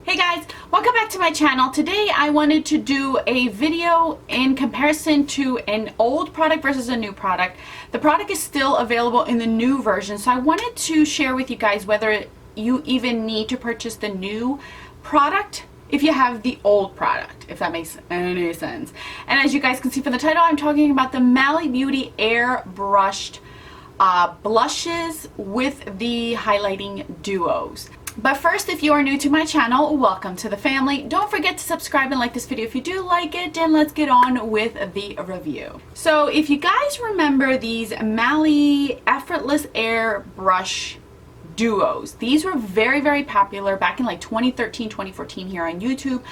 Hey guys, welcome back to my channel. Today I wanted to do a video in comparison to an old product versus a new product. The product is still available in the new version, so I wanted to share with you guys whether you even need to purchase the new product if you have the old product, if that makes any sense. And as you guys can see from the title, I'm talking about the Mally Beauty Airbrushed blushes with the highlighting duos. But first, if you are new to my channel, welcome to the family. Don't forget to subscribe and like this video if you do like it, and let's get on with the review. So if you guys remember these Mally Effortless Airbrush duos, these were very popular back in like 2013, 2014 here on YouTube.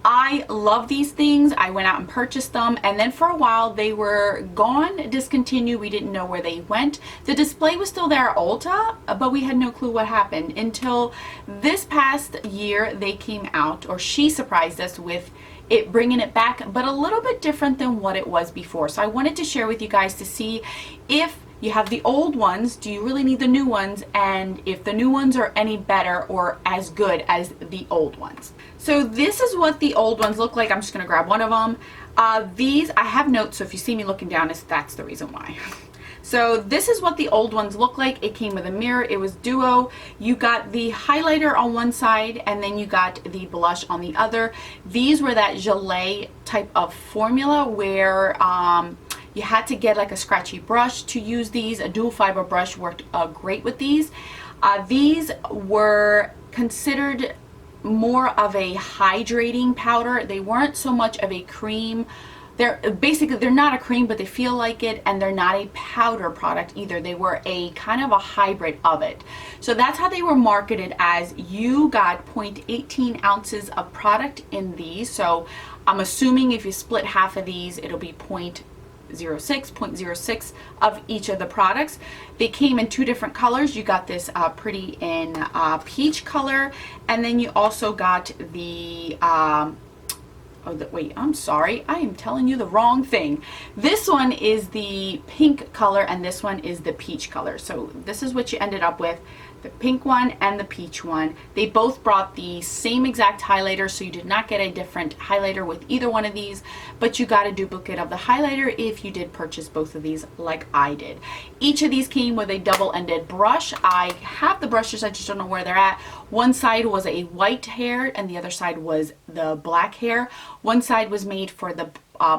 I love these things. I went out and purchased them, and then for a while they were gone, discontinued. We didn't know where they went. The display was still there at Ulta, but we had no clue what happened until this past year they came out, or she surprised us with it, bringing it back, but a little bit different than what it was before. So I wanted to share with you guys to see if you have the old ones, do you really need the new ones, and if the new ones are any better or as good as the old ones. So this is what the old ones look like. I'm just going to grab one of them. These, I have notes, so if you see me looking down, that's the reason why. So this is what the old ones look like. It came with a mirror. It was duo. You got the highlighter on one side, and then you got the blush on the other. These were that gelée type of formula where you had to get like a scratchy brush to use these. A dual fiber brush worked great with these. These were considered more of a hydrating powder. They weren't so much of a cream. They're not a cream, but they feel like it, and they're not a powder product either. They were a kind of a hybrid of it. So that's how they were marketed, as you got 0.18 ounces of product in these. So I'm assuming if you split half of these, it'll be 0.06 of each of the products. They came in two different colors. You got this pretty in peach color, and then you also got the wait, I'm sorry, I am telling you the wrong thing. This one is the pink color, and this one is the peach color. So this is what you ended up with, the pink one and the peach one. They both brought the same exact highlighter, so you did not get a different highlighter with either one of these, but you got a duplicate of the highlighter if you did purchase both of these like I did. Each of these came with a double-ended brush. I have the brushes, I just don't know where they're at. One side was a white hair and the other side was the black hair. One side was made for the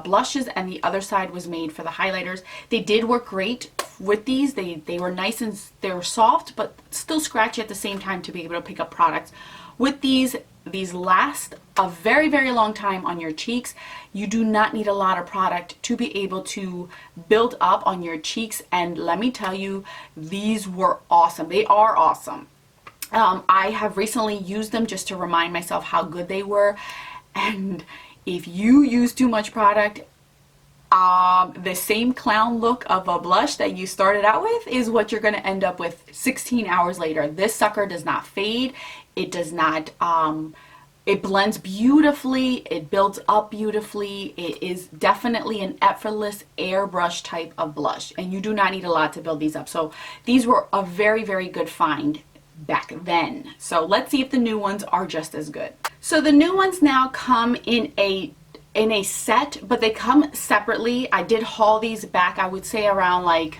blushes, and the other side was made for the highlighters. They did work great with these. They were nice and they were soft, but still scratchy at the same time to be able to pick up products. With these last a very long time on your cheeks. You do not need a lot of product to be able to build up on your cheeks, and let me tell you, these were awesome. They are awesome. I have recently used them just to remind myself how good they were, and if you use too much product, the same clown look of a blush that you started out with is what you're going to end up with 16 hours later. This sucker does not fade. It does not, it blends beautifully. It builds up beautifully. It is definitely an effortless airbrush type of blush, and you do not need a lot to build these up. So these were a very good find back then. So let's see if the new ones are just as good. So the new ones now come in a set, but they come separately. I did haul these back, I would say around like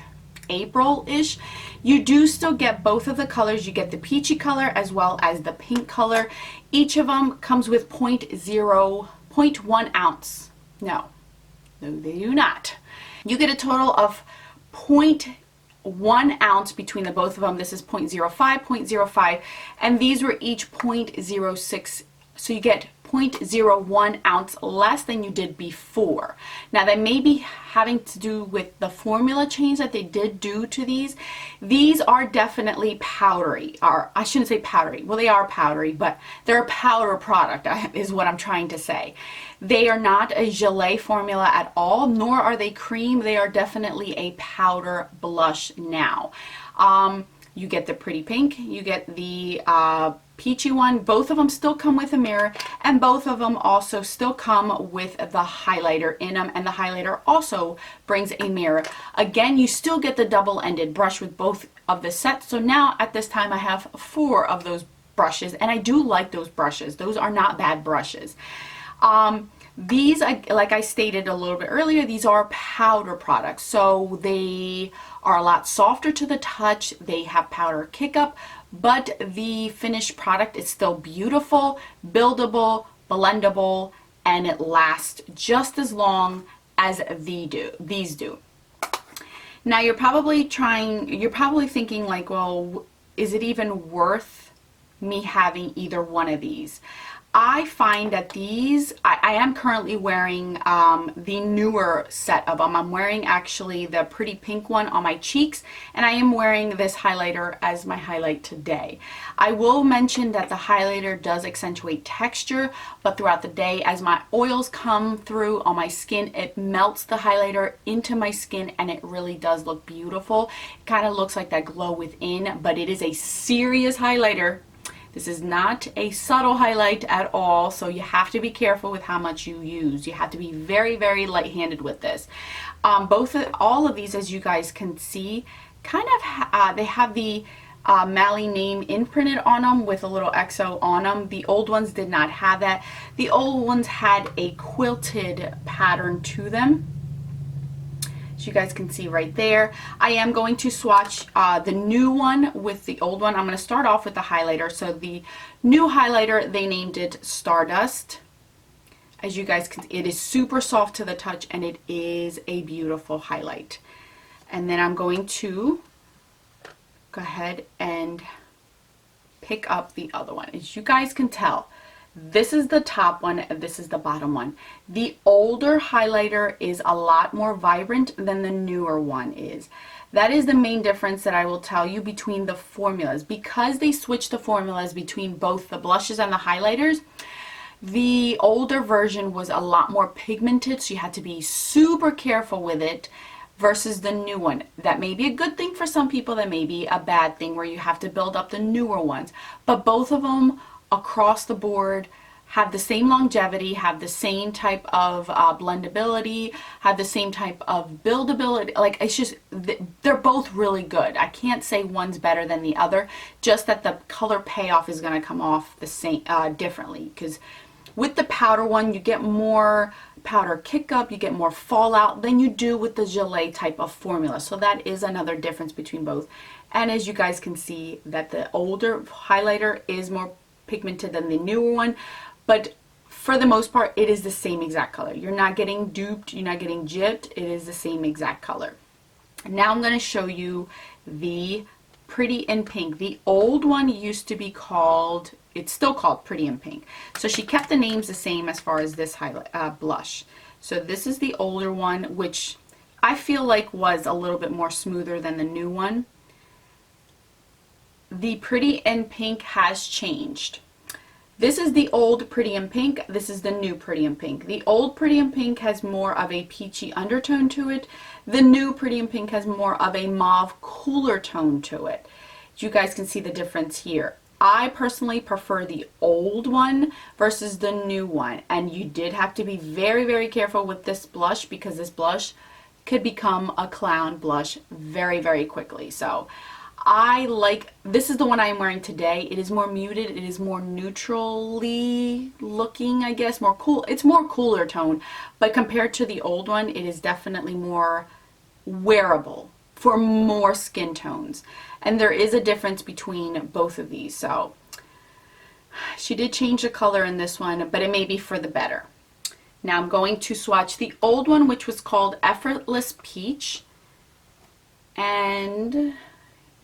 April-ish. You do still get both of the colors. You get the peachy color as well as the pink color. Each of them comes with 0.1 ounce. No, they do not. You get a total of 0.1 ounce between the both of them. This is 0.05, and these were each 0.06. So you get 0.01 ounce less than you did before. Now that may be having to do with the formula change that they did do to these. These are definitely powdery, or I shouldn't say powdery. Well, they are powdery, but they're a powder product is what I'm trying to say. They are not a gelée formula at all, nor are they cream. They are definitely a powder blush now. You get the pretty pink, you get the peachy one. Both of them still come with a mirror, and both of them also still come with the highlighter in them, and the highlighter also brings a mirror. Again, you still get the double-ended brush with both of the sets. So now at this time I have 4 of those brushes, and I do like those brushes. Those are not bad brushes. These, like I stated a little bit earlier, these are powder products, so they are a lot softer to the touch. They have powder kick up, but the finished product is still beautiful, buildable, blendable, and it lasts just as long as these do. Now you're probably thinking like, well, is it even worth me having either one of these? I find that these, I am currently wearing the newer set of them. I'm wearing actually the pretty pink one on my cheeks, and I am wearing this highlighter as my highlight today. I will mention that the highlighter does accentuate texture, but throughout the day as my oils come through on my skin, it melts the highlighter into my skin and it really does look beautiful. It kind of looks like that glow within, but it is a serious highlighter. This is not a subtle highlight at all, so you have to be careful with how much you use. You have to be very, very light-handed with this. All of these, as you guys can see, kind of they have the Mally name imprinted on them with a little XO on them. The old ones did not have that. The old ones had a quilted pattern to them. You guys can see right there. I am going to swatch the new one with the old one. I'm going to start off with the highlighter. So the new highlighter, they named it Stardust. As you guys can see, it is super soft to the touch and it is a beautiful highlight. And then I'm going to go ahead and pick up the other one. As you guys can tell, this is the top one, this is the bottom one. The older highlighter is a lot more vibrant than the newer one is. That is the main difference that I will tell you between the formulas. Because they switched the formulas between both the blushes and the highlighters, the older version was a lot more pigmented, so you had to be super careful with it, versus the new one. That may be a good thing for some people, that may be a bad thing where you have to build up the newer ones. But both of them across the board have the same longevity, have the same type of blendability, have the same type of buildability. Like, it's just, they're both really good. I can't say one's better than the other, just that the color payoff is going to come off the same differently, because with the powder one you get more powder kick up, you get more fallout than you do with the gelée type of formula. So that is another difference between both. And as you guys can see, that the older highlighter is more pigmented than the newer one, but for the most part it is the same exact color. You're not getting duped, you're not getting gypped, it is the same exact color. Now I'm going to show you the Pretty in Pink. The old one used to be called, it's still called Pretty in Pink, so she kept the names the same as far as this highlight blush. So this is the older one, which I feel like was a little bit more smoother than the new one. The Pretty in Pink has changed. This is the old Pretty in Pink, this is the new Pretty in Pink. The old Pretty in Pink has more of a peachy undertone to it. The new Pretty in Pink has more of a mauve cooler tone to it. You guys can see the difference here. I personally prefer the old one versus the new one, and you did have to be very, very careful with this blush, because this blush could become a clown blush very, very quickly. So I like, this is the one I am wearing today. It is more muted, it is more neutrally looking, I guess, more cool. It's more cooler tone, but compared to the old one, it is definitely more wearable for more skin tones. And there is a difference between both of these. So she did change the color in this one, but it may be for the better. Now I'm going to swatch the old one, which was called Effortless Peach. And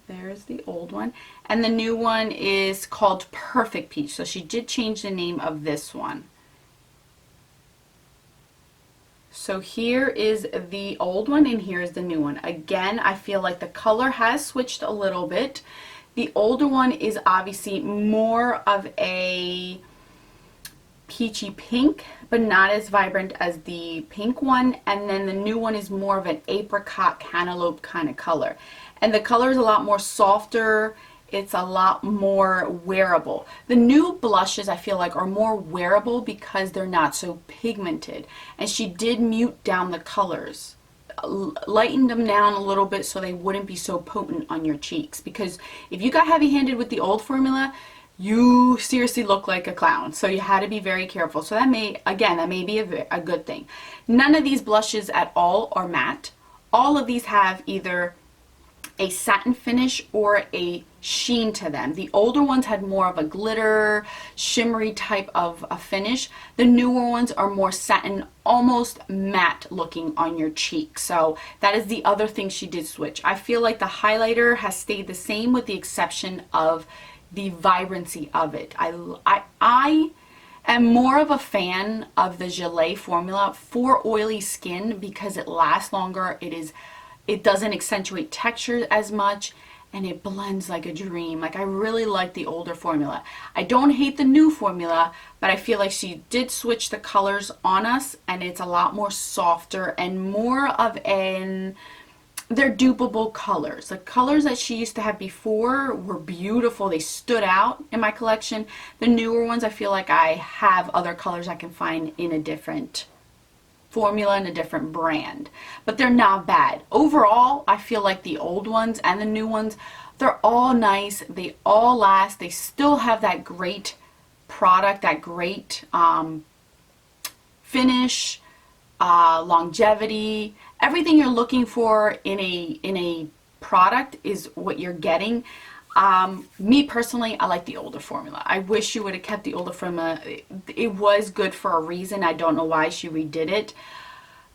there's the old one. And the new one is called Perfect Peach. So she did change the name of this one. So here is the old one and here is the new one. Again, I feel like the color has switched a little bit. The older one is obviously more of a peachy pink, but not as vibrant as the pink one. And then the new one is more of an apricot cantaloupe kind of color. And the color is a lot more softer. It's a lot more wearable. The new blushes, I feel like, are more wearable because they're not so pigmented. And she did mute down the colors, lightened them down a little bit so they wouldn't be so potent on your cheeks. Because if you got heavy-handed with the old formula, you seriously look like a clown. So you had to be very careful. So that may, again, that may be a good thing. None of these blushes at all are matte. All of these have either a satin finish or a sheen to them. The older ones had more of a glitter, shimmery type of a finish. The newer ones are more satin, almost matte looking on your cheek. So that is the other thing she did switch. I feel like the highlighter has stayed the same with the exception of the vibrancy of it. I am more of a fan of the Gelée formula for oily skin because it lasts longer. It doesn't accentuate texture as much, and it blends like a dream. Like, I really like the older formula. I don't hate the new formula, but I feel like she did switch the colors on us, and it's a lot more softer and more of they're dupable colors. The colors that she used to have before were beautiful. They stood out in my collection. The newer ones, I feel like I have other colors I can find in a different formula and a different brand, but they're not bad. Overall, I feel like the old ones and the new ones, they're all nice. They all last. They still have that great product, that great finish, longevity. Everything you're looking for in a product is what you're getting. Me personally, I like the older formula. I wish you would have kept the older formula. It was good for a reason. I don't know why she redid it.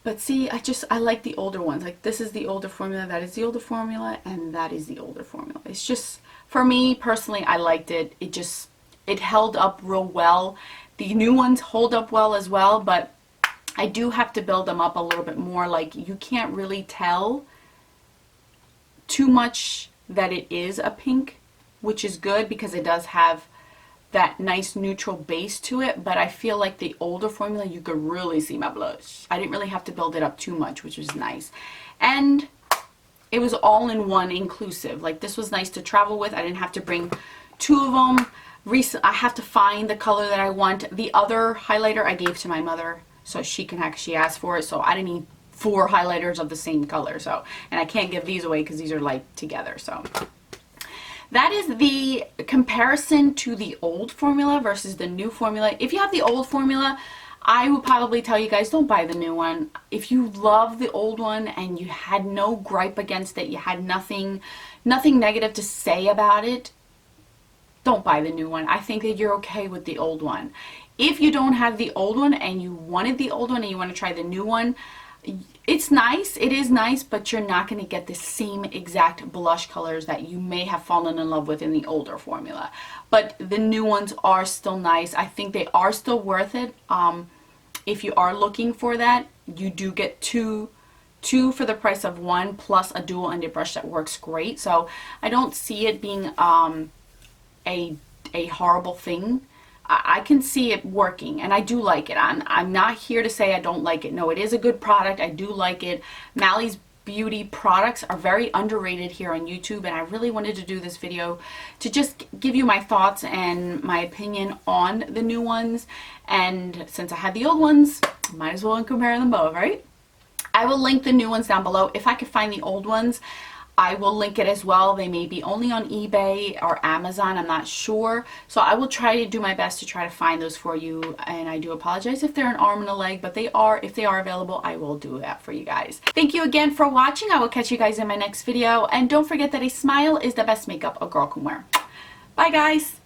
But see, I like the older ones. Like, this is the older formula, that is the older formula, and that is the older formula. It's just, for me personally, I liked it. It held up real well. The new ones hold up well as well, but I do have to build them up a little bit more. Like, you can't really tell too much that it is a pink, which is good because it does have that nice neutral base to it, but I feel like the older formula, you could really see my blush. I didn't really have to build it up too much, which was nice. And it was all in one inclusive. Like, this was nice to travel with. I didn't have to bring two of them. I have to find the color that I want. The other highlighter I gave to my mother so she can actually ask for it, so I didn't need 4 highlighters of the same color. So, and I can't give these away because these are like together. So that is the comparison to the old formula versus the new formula. If you have the old formula, I would probably tell you guys, don't buy the new one. If you love the old one and you had no gripe against it, you had nothing negative to say about it, don't buy the new one. I think that you're okay with the old one. If you don't have the old one and you wanted the old one and you want to try the new one, it's nice, it is nice, but you're not going to get the same exact blush colors that you may have fallen in love with in the older formula. But the new ones are still nice. I think they are still worth it. If you are looking for that, you do get two for the price of one, plus a dual ended brush that works great. So I don't see it being a horrible thing. I can see it working, and I do like it. I'm not here to say I don't like it. No, it is a good product. I do like it. Mally's beauty products are very underrated here on YouTube, and I really wanted to do this video to just give you my thoughts and my opinion on the new ones. And since I had the old ones, might as well compare them both, right? I will link the new ones down below. If I could find the old ones, I will link it as well. They may be only on eBay or Amazon, I'm not sure. So I will try to do my best to try to find those for you. And I do apologize if they're an arm and a leg, but if they are available, I will do that for you guys. Thank you again for watching. I will catch you guys in my next video. And don't forget that a smile is the best makeup a girl can wear. Bye guys.